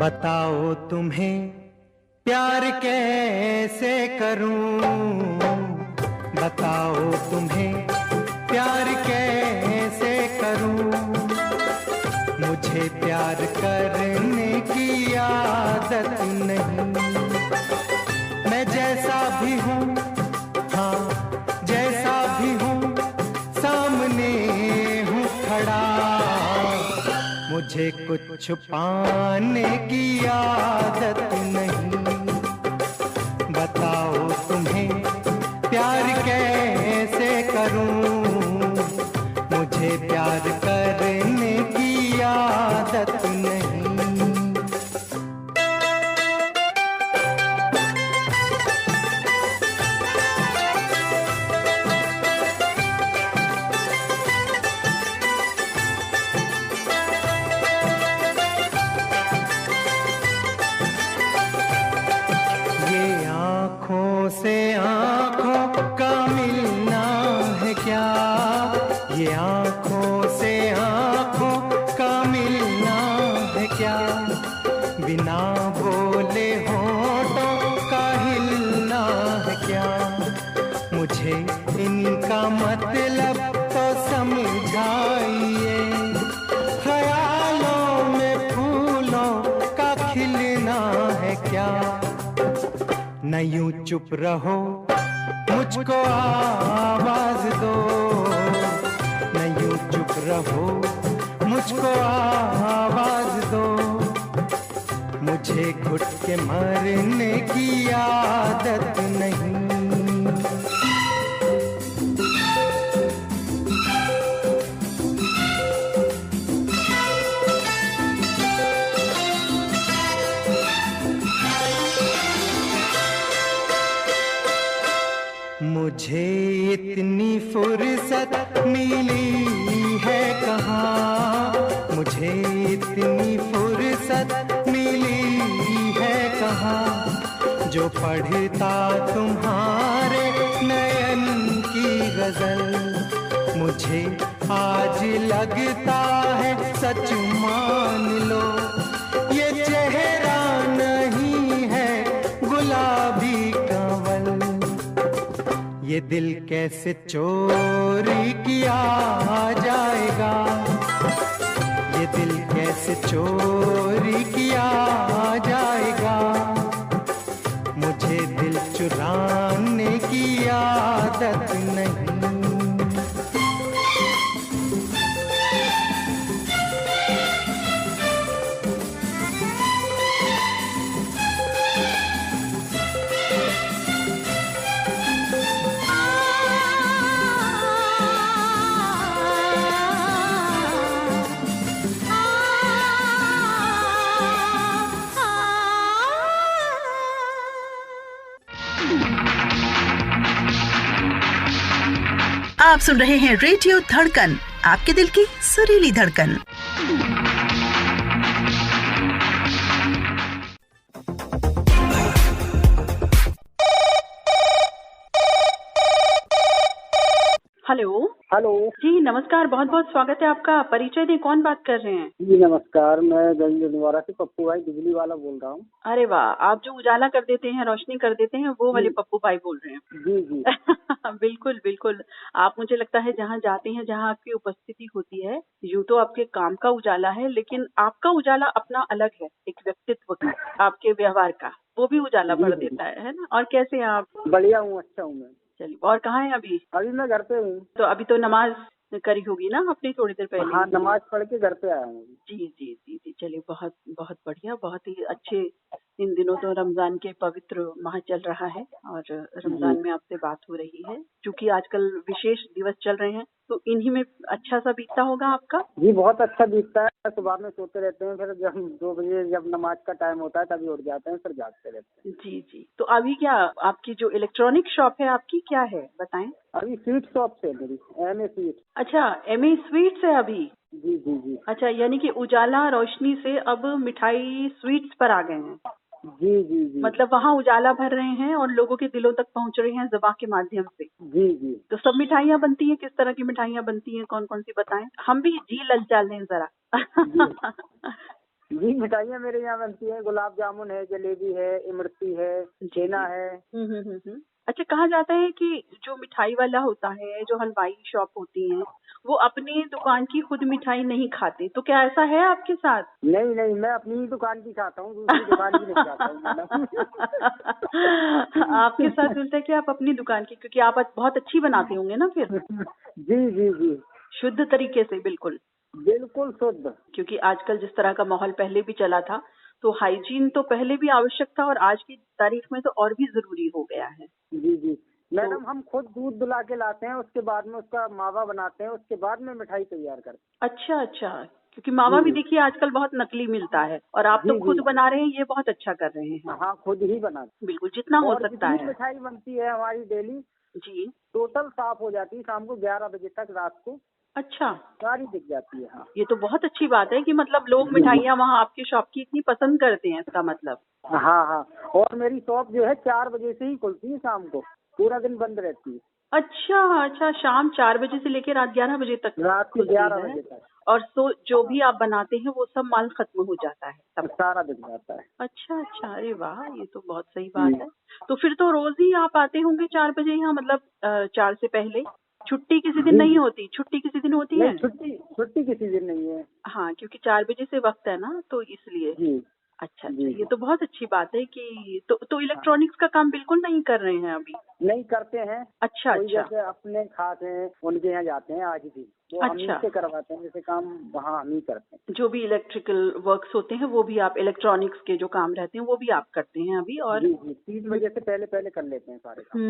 बताओ तुम्हें प्यार कैसे करूं, बताओ तुम्हें प्यार कैसे करूं, मुझे प्यार करने की आदत नहीं, मैं जैसा भी हूँ, हाँ जैसा भी हूँ, सामने हूँ खड़ा, मुझे कुछ छुपाने की आदत नहीं, बताओ तुम्हें प्यार कैसे करूं, मुझे प्यार करने की आदत नहीं। मतलब तो समझाइए, ख्यालों में फूलों का खिलना है क्या। न यूं चुप रहो, मुझको आवाज दो, न यूं चुप रहो, मुझको आवाज दो। मुझे घुट के मरने की आदत नहीं। मुझे इतनी फुर्सत मिली है कहाँ, मुझे इतनी फुर्सत मिली है कहाँ, जो पढ़ता तुम्हारे नयन की गजल। मुझे आज लगता है सच मान लो, ये चेहरा नहीं है गुलाबी कंवल। ये दिल कैसे चोरी किया जाएगा, ये दिल कैसे चोरी किया जाएगा। मुझे दिल चुराने की आदत नहीं। आप सुन रहे हैं रेडियो धड़कन, आपके दिल की सुरीली धड़कन। हेलो। हेलो जी नमस्कार, बहुत बहुत स्वागत है आपका। परिचय दें, कौन बात कर रहे हैं? जी नमस्कार, मैं गंज निवारा से पप्पू भाई बिजली वाला बोल रहा हूँ। अरे वाह, आप जो उजाला कर देते हैं, रोशनी कर देते हैं, वो वाले पप्पू भाई बोल रहे हैं। जी जी बिल्कुल बिल्कुल। आप, मुझे लगता है जहाँ जाते हैं, जहाँ आपकी उपस्थिति होती है, यूं तो आपके काम का उजाला है, लेकिन आपका उजाला अपना अलग है, एक व्यक्तित्व का, आपके व्यवहार का, वो भी उजाला भर देता है ना। और कैसे हैं आप? बढ़िया हूँ, अच्छा हूँ मैं। चलिए, और कहाँ हैं अभी? अभी मैं घर पे हूँ। तो अभी तो नमाज करी होगी ना आपने थोड़ी देर पहले? हाँ, नमाज पढ़ के घर पे आया हूँ। जी जी जी जी, चलिए, बहुत बहुत बढ़िया, बहुत ही अच्छे। इन दिनों तो रमजान के पवित्र माह चल रहा है और रमजान में आपसे बात हो रही है, क्योंकि आजकल विशेष दिवस चल रहे हैं, तो इन्हीं में अच्छा सा बीतता होगा आपका? जी बहुत अच्छा बीतता है। सुबह में सोते रहते हैं, फिर जब 2 बजे जब नमाज का टाइम होता है तभी उठ जाते हैं, फिर जागते रहते हैं। जी जी। तो अभी क्या आपकी जो इलेक्ट्रॉनिक शॉप है आपकी, क्या है बताएं? अभी स्वीट शॉप से मेरी एमए स्वीट। अच्छा, एमए स्वीट्स है अभी? जी जी जी। अच्छा, यानी कि उजाला रोशनी से अब मिठाई स्वीट्स पर आ गए हैं। जी जी जी। मतलब वहाँ उजाला भर रहे हैं और लोगों के दिलों तक पहुँच रहे हैं ज़ुबान के माध्यम से। जी जी। तो सब मिठाइयाँ बनती हैं, किस तरह की मिठाइयाँ बनती हैं, कौन कौन सी बताएं? हम भी जी ललचा लें जरा। जी मिठाइयाँ मेरे यहाँ बनती है, गुलाब जामुन है, जलेबी है, इमरती है, छेना है। अच्छा, कहा जाता है कि जो मिठाई वाला होता है, जो हलवाई शॉप होती हैं, वो अपनी दुकान की खुद मिठाई नहीं खाते, तो क्या ऐसा है आपके साथ? नहीं नहीं, मैं अपनी ही दुकान की खाता हूँ, दूसरी दुकान की नहीं खाता हूँ मैडम। आपके साथ मिलता है कि आप अपनी दुकान की, क्योंकि आप बहुत अच्छी बनाते होंगे ना फिर। जी जी जी। शुद्ध तरीके से, बिल्कुल बिल्कुल शुद्ध। क्योंकि आजकल जिस तरह का माहौल पहले भी चला था, तो हाइजीन तो पहले भी आवश्यक था और आज की तारीख में तो और भी जरूरी हो गया है। जी जी मैडम, हम खुद दूध दुला के लाते हैं, उसके बाद में उसका मावा बनाते हैं, उसके बाद में मिठाई तैयार करते हैं। अच्छा अच्छा, क्योंकि मावा भी देखिए आजकल बहुत नकली मिलता है और आप तो खुद बना रहे हैं, ये बहुत अच्छा कर रहे हैं। हाँ, खुद ही बनाते। बिल्कुल, जितना हो सकता है। मिठाई बनती है हमारी डेली जी, टोटल साफ हो जाती है शाम को 11 बजे तक, रात को। अच्छा, सारी दिख जाती है। हाँ, ये तो बहुत अच्छी बात है कि मतलब लोग मिठाइयाँ वहाँ आपकी शॉप की इतनी पसंद करते हैं, इसका मतलब। हाँ हाँ, और मेरी शॉप जो है 4 बजे से ही खुलती है, शाम को पूरा दिन बंद रहती है। अच्छा अच्छा, शाम 4 बजे से लेकर रात 11 बजे तक? रात को 11 बजे तक। और जो भी आप बनाते हैं वो सब माल खत्म हो जाता है, सब सारा बिक जाता है। अच्छा अच्छा, अरे वाह, ये तो बहुत सही बात है। तो फिर तो रोज ही आप आते होंगे 4 बजे यहाँ, मतलब 4 से पहले? छुट्टी किसी दिन नहीं होती? छुट्टी किसी दिन होती है? नहीं, छुट्टी किसी दिन नहीं है। हाँ, क्योंकि 4 बजे से वक्त है ना, तो इसलिए। जी अच्छा, जी ये तो बहुत अच्छी बात है कि तो इलेक्ट्रॉनिक्स का काम बिल्कुल नहीं कर रहे हैं अभी? नहीं करते हैं। अच्छा कोई अच्छा जैसे अपने खास हैं उनके यहाँ जाते हैं आज भी, तो हम अच्छा। से करवाते हैं, जैसे काम वहाँ हम ही करते हैं। जो भी इलेक्ट्रिकल वर्क्स होते हैं वो भी आप, इलेक्ट्रॉनिक्स के जो काम रहते हैं वो भी आप करते हैं अभी? और जी जी 3 बजे से पहले कर लेते हैं सारे काम।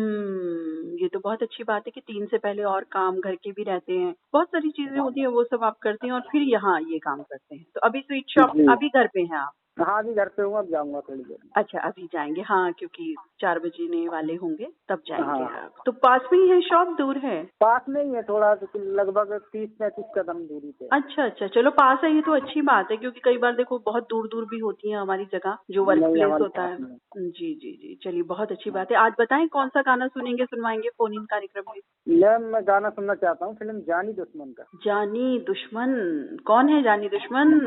ये तो बहुत अच्छी बात है कि 3 से पहले और काम घर के भी रहते हैं, बहुत सारी चीजें होती हैं, वो सब आप करते हैं और फिर यहाँ ये काम करते हैं। तो अभी स्वीट शॉप, जी। अभी घर पे हैं आप? हाँ अभी घर पे हूँ, अब जाऊंगा थोड़ी देर में। अच्छा, अभी जाएंगे? हाँ, क्योंकि 4 बजने वाले होंगे तब जाएंगे हाँ। आप। तो पास में ही है शॉप, दूर है? पास में ही है, थोड़ा लगभग 30-35 कदम दूरी पे। अच्छा अच्छा, चलो पास है ये तो अच्छी बात है, क्योंकि कई बार देखो बहुत दूर दूर भी होती है हमारी जगह जो वर्क नहीं, प्लेस हमारे होता है। पास में। जी जी जी, चलिए बहुत अच्छी बात है। आज बताएं कौन सा गाना सुनवाएंगे फोन इन कार्यक्रम में? मैम मैं गाना सुनना चाहता हूँ फिल्म जानी दुश्मन का। जानी दुश्मन? कौन है जानी दुश्मन?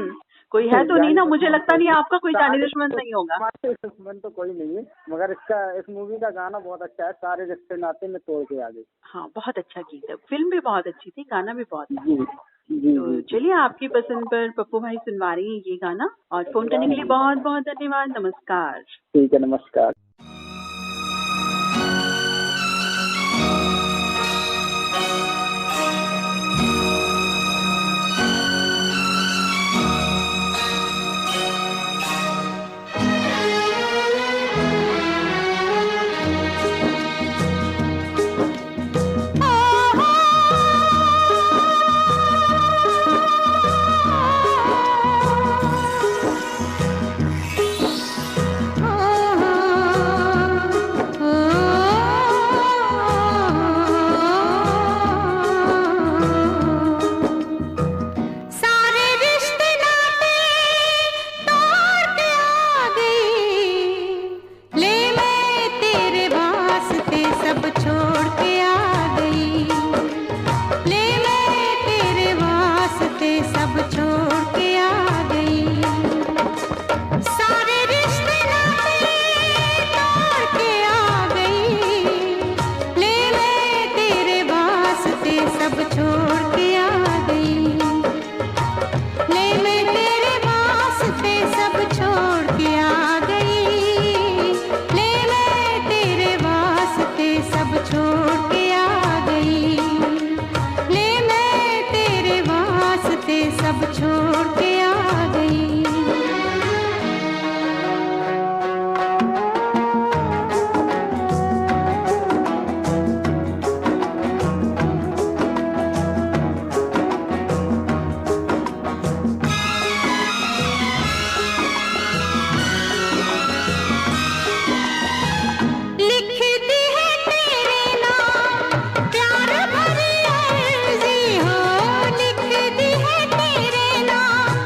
कोई है तो नहीं ना? मुझे लगता नहीं आपका कोई जानी दुश्मन नहीं होगा। हमारे दुश्मन तो कोई नहीं है, मगर इस मूवी का गाना बहुत अच्छा है, सारे रिश्ते नाते में तोड़ के आ गए। हाँ, बहुत अच्छा गीत है, फिल्म भी बहुत अच्छी थी, गाना भी बहुत अच्छा। जी जी तो जी। चलिए आपकी पसंद पर पप्पू भाई सुनवा रही हैं ये गाना, और फोन करने के लिए बहुत बहुत धन्यवाद। नमस्कार। ठीक है, नमस्कार। सारे रिश्ते नाते तोड़ के आ गई, ले मैं तेरे वास्ते सब छोड़ के आ गई, ले मैं तेरे वास्ते सब छोड़ के आ गई। सारे रिश्ते नाते तोड़ के आ गई, ले मैं तेरे वास्ते सब छोड़ के आ गई, ले मैं तेरे वास्ते सब छोड़ के आ गई, ले मैं तेरे वास्ते सब छोड़ के आ गई, ले मैं तेरे वास्ते सब छोड़ के आ गई। लिखती है तेरे नाम प्यार भरी अर्जी हो, लिखती है तेरे नाम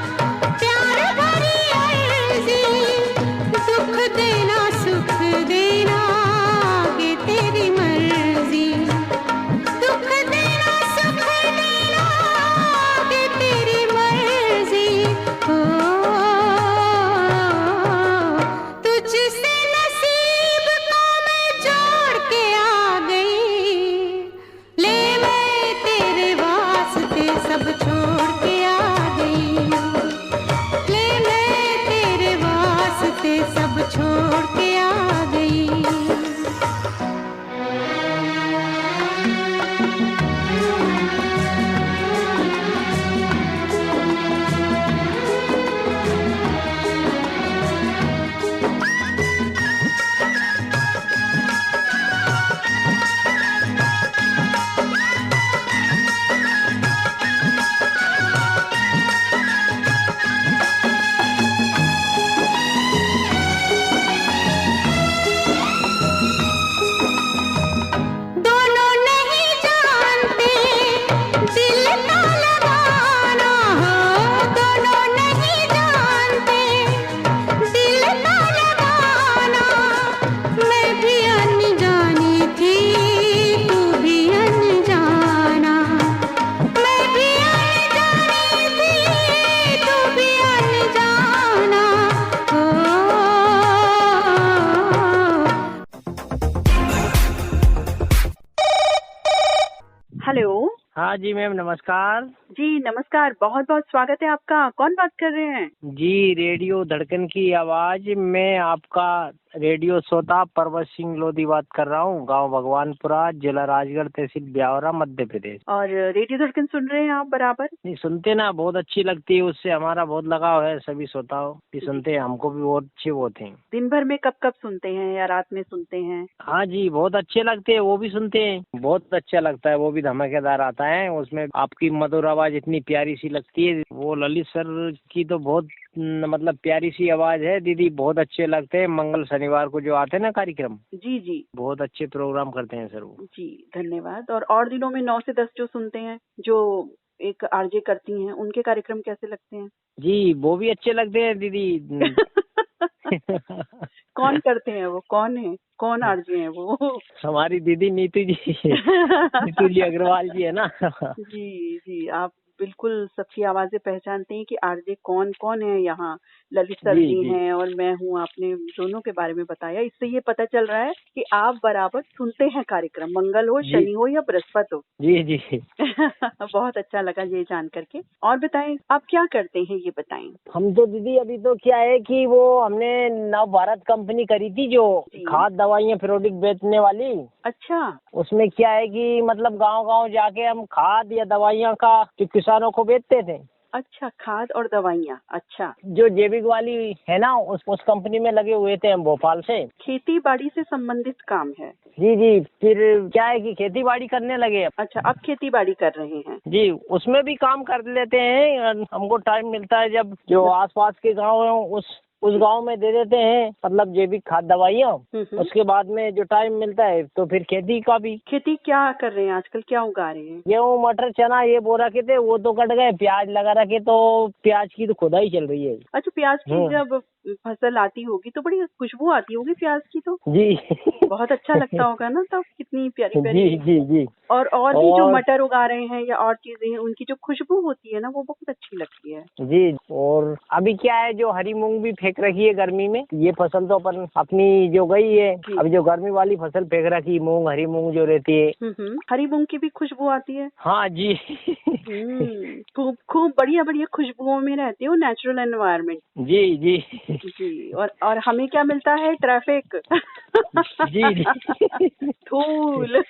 हाँ जी मैम, नमस्कार। जी नमस्कार, बहुत बहुत स्वागत है आपका। कौन बात कर रहे हैं? जी, रेडियो धड़कन की आवाज, मैं आपका रेडियो श्रोता परवत सिंह लोधी बात कर रहा हूँ, गांव भगवानपुरा, जिला राजगढ़, तहसील ब्यावरा, मध्य प्रदेश। और रेडियो धड़कन सुन रहे हैं आप बराबर? नहीं, सुनते ना, बहुत अच्छी लगती है, उससे हमारा बहुत लगाव है। सभी श्रोताओं भी सुनते हैं, हमको भी बहुत अच्छे होते हैं। दिन भर में कब कब सुनते हैं या रात में सुनते हैं? हाँ जी, बहुत अच्छे लगते हैं, वो भी सुनते हैं, बहुत अच्छा लगता है, वो भी धमाकेदार आता है। उसमें आपकी मधुर आवाज इतनी प्यारी सी लगती है। वो ललित सर की तो बहुत मतलब प्यारी सी आवाज है दीदी, बहुत अच्छे लगते हैं। मंगल शनिवार को जो आते हैं ना कार्यक्रम, जी जी, बहुत अच्छे प्रोग्राम करते हैं सर वो। जी धन्यवाद। और दिनों में 9 से 10 जो सुनते हैं, जो एक आरजे करती हैं, उनके कार्यक्रम कैसे लगते हैं? जी, वो भी अच्छे लगते हैं दीदी। कौन करते हैं वो? कौन है? कौन आरजे हैं वो? हमारी दीदी नीतू जी। नीतू जी अग्रवाल जी है ना। जी जी, आप बिल्कुल सबकी आवाजें पहचानते हैं कि आरजे कौन कौन है यहाँ। ललित सर जी, जी जी। हैं और मैं हूँ। आपने दोनों के बारे में बताया, इससे ये पता चल रहा है कि आप बराबर सुनते हैं कार्यक्रम, मंगल हो, जी। शनि हो या बृहस्पति हो। जी जी। बहुत अच्छा लगा ये जान करके। और बताएं, आप क्या करते हैं, ये बताएं। हम तो दीदी अभी तो क्या है कि वो हमने नव भारत कंपनी करी थी, जो जी। खाद दवाइयाँ प्रोडक्ट बेचने वाली। अच्छा उसमें क्या है कि मतलब गांव-गांव जाके हम खाद या दवाइयाँ का जो किसानों को बेचते थे। अच्छा, खाद और दवाइयाँ। अच्छा, जो जैविक वाली है ना, उस कंपनी में लगे हुए थे हम, भोपाल से। खेती बाड़ी से संबंधित काम है। जी जी, फिर क्या है कि खेती बाड़ी करने लगे। अच्छा, आप खेती बाड़ी कर रहे हैं? जी, उसमें भी काम कर लेते हैं, हमको टाइम मिलता है जब जो आसपास के गांव हैं उस गांव में दे देते हैं, मतलब जैविक खाद दवाइयाँ। उसके बाद में जो टाइम मिलता है तो फिर खेती का भी। खेती क्या कर रहे हैं आजकल, क्या उगा रहे हैं? गेहूँ, मटर, चना ये बो रखे थे, वो तो कट गए। प्याज लगा रखे, तो प्याज की तो खुदाई चल रही है। अच्छा, प्याज की जब फसल आती होगी तो बड़ी खुशबू आती होगी प्याज की तो। जी। बहुत अच्छा लगता होगा ना तब, कितनी प्यारी प्यारी। जी जी जी। और भी जो मटर उगा रहे हैं या और चीजें हैं, उनकी जो खुशबू होती है ना, वो बहुत अच्छी लगती है। जी, और अभी क्या है, जो हरी मूंग भी फेंक रखी है गर्मी में। ये फसल तो अपन अपनी जो गई है, अभी जो गर्मी वाली फसल फेंक रखी, मूंग, हरी मूंग जो रहती है। हरी मूंग की भी खुशबू आती है? हाँ जी। खूब खूब बढ़िया बढ़िया खुशबुओं में रहती है वो, नेचुरल एनवायरनमेंट। जी जी जी। और हमें क्या मिलता है? ट्रैफिक। जी जी। धूल।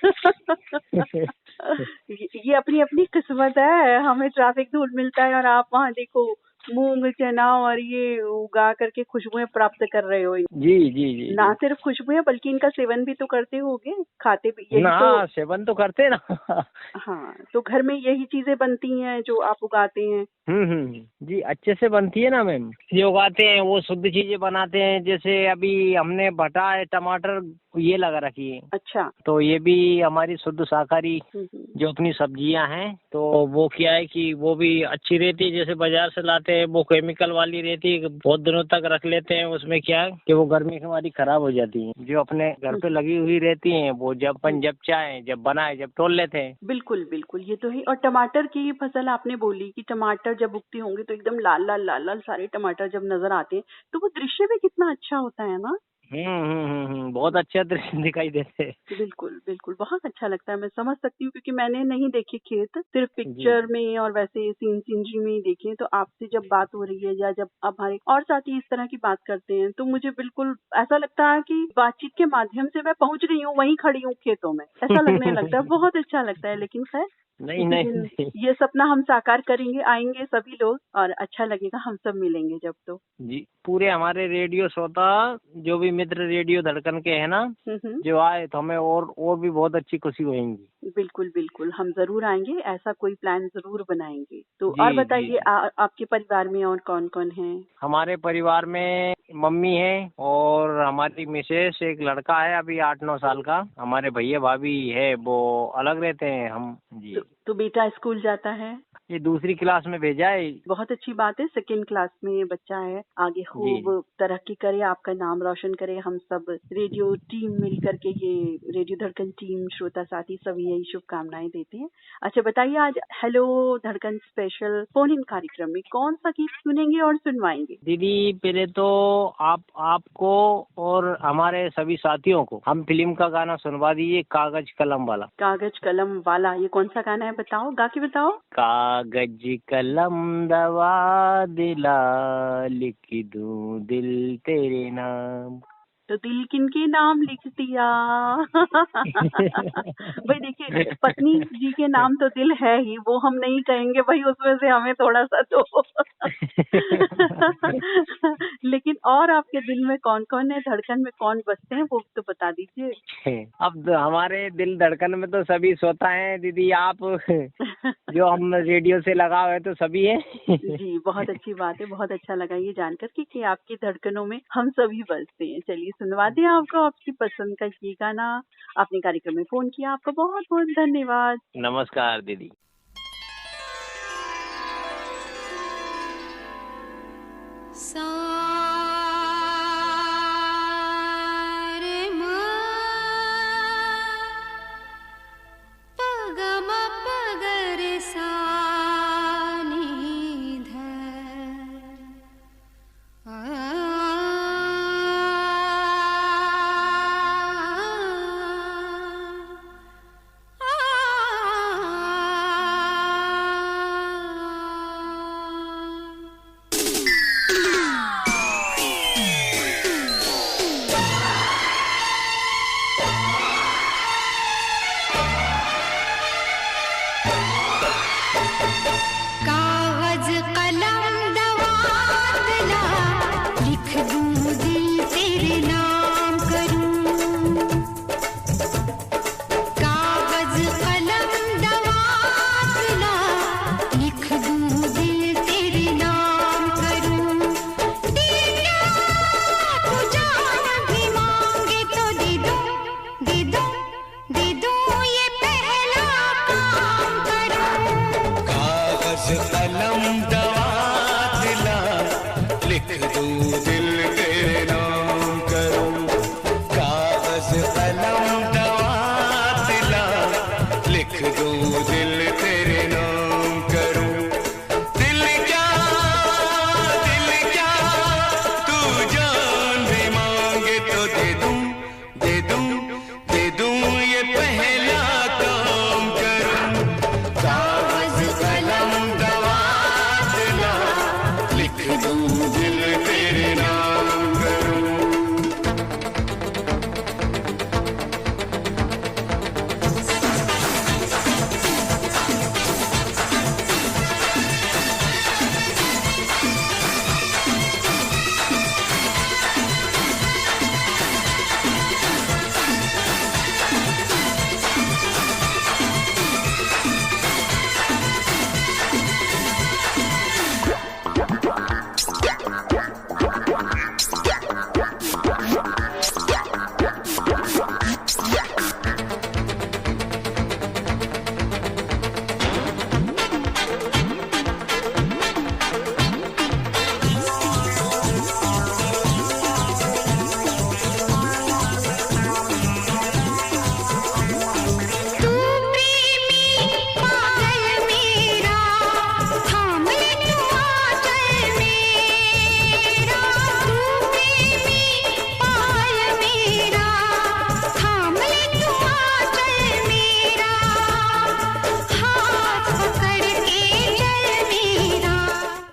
ये अपनी अपनी किस्मत है, हमें ट्रैफिक धूल मिलता है और आप वहाँ देखो मूंग, चना और ये उगा करके खुशबुएं प्राप्त कर रहे हो। जी जी जी। ना सिर्फ खुशबुएं, बल्कि इनका सेवन भी तो करते होगे, खाते भी यही ना, तो। सेवन तो करते ना। हाँ, तो घर में यही चीजें बनती हैं जो आप उगाते हैं? जी, अच्छे से बनती है ना मैम। ये उगाते हैं, वो शुद्ध चीजें बनाते हैं। जैसे अभी हमने भटा है, टमाटर ये लगा रखी है। अच्छा। तो ये भी हमारी शुद्ध शाकाहारी जो अपनी सब्जियां हैं, तो वो क्या है कि वो भी अच्छी रहती है। जैसे बाजार से लाते हैं वो केमिकल वाली रहती है, बहुत दिनों तक रख लेते हैं। उसमें क्या है कि वो गर्मी के हमारी खराब हो जाती है। जो अपने घर पे लगी हुई रहती हैं, वो जब चाहे, जब बनाए, जब तोड़ लेते हैं। बिल्कुल बिल्कुल, ये तो है। और टमाटर की फसल आपने बोली कि टमाटर जब उगते होंगे तो एकदम लाल लाल लाल लाल सारे टमाटर जब नजर आते हैं, तो वो दृश्य भी कितना अच्छा होता है ना। बहुत अच्छा दृश्य दिखाई देते हैं। बिल्कुल बिल्कुल, बहुत अच्छा लगता है। मैं समझ सकती हूँ, क्योंकि मैंने नहीं देखे खेत, सिर्फ पिक्चर में और वैसे सीनरी में ही देखे। तो आपसे जब बात हो रही है या जब हमारे और साथी इस तरह की बात करते हैं, तो मुझे बिल्कुल ऐसा लगता है कि बातचीत के माध्यम से मैं पहुंच गई हूँ, वहीं खड़ी हूँ खेतों में, ऐसा लगने लगता है। बहुत अच्छा लगता है। लेकिन खैर, नहीं। ये सपना हम साकार करेंगे, आएंगे सभी लोग और अच्छा लगेगा, हम सब मिलेंगे जब। तो जी, पूरे हमारे रेडियो श्रोता जो भी मित्र रेडियो धड़कन के हैं ना, जो आए तो हमें और भी बहुत अच्छी खुशी होगी। बिल्कुल बिल्कुल, हम जरूर आएंगे, ऐसा कोई प्लान जरूर बनाएंगे। तो और बताइए, आपके परिवार में और कौन कौन है? हमारे परिवार में मम्मी है और हमारी मिसेस, एक लड़का है अभी 8-9 साल का। हमारे भैया भाभी है, वो अलग रहते हैं हम। जी। तो बेटा स्कूल जाता है? ये दूसरी क्लास में भेजा है। बहुत अच्छी बात है, सेकंड क्लास में ये बच्चा है, आगे खूब तरक्की करे, आपका नाम रोशन करे। हम सब रेडियो टीम मिल करके, ये रेडियो धड़कन टीम, श्रोता साथी सभी यही शुभकामनाएं देते हैं। अच्छा बताइए, आज हेलो धड़कन स्पेशल फोन इन कार्यक्रम में कौन सा गीत सुनेंगे और सुनवाएंगे? दीदी पहले तो आपको और हमारे सभी साथियों को हम फिल्म का गाना सुनवा दीजिए, कागज कलम वाला। कागज कलम वाला, ये कौन सा गाना है बताओ, गा के बताओ। कागज कलम दवा दिला, लिख दूं दिल तेरे नाम। तो दिल किनके नाम लिख दिया? भाई देखिए, पत्नी जी के नाम तो दिल है ही, वो हम नहीं कहेंगे भाई, उसमें से हमें थोड़ा सा तो लेकिन और आपके दिल में कौन कौन है, धड़कन में कौन बसते हैं, वो तो बता दीजिए। अब हमारे दिल धड़कन में तो सभी सोता है दीदी, आप जो हम रेडियो से लगा हुए तो सभी है। जी बहुत अच्छी बात है, बहुत अच्छा लगा ये जानकर कि आपकी धड़कनों में हम सभी बसते हैं। चलिए सुनवा दें आपको आपकी पसंद का ये गाना। आपने कार्यक्रम में फोन किया, आपका बहुत बहुत धन्यवाद। नमस्कार दीदी।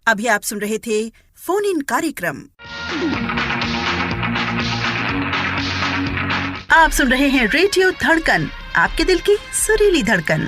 अभी आप सुन रहे थे फोन इन कार्यक्रम। आप सुन रहे हैं रेडियो धड़कन, आपके दिल की सुरीली धड़कन।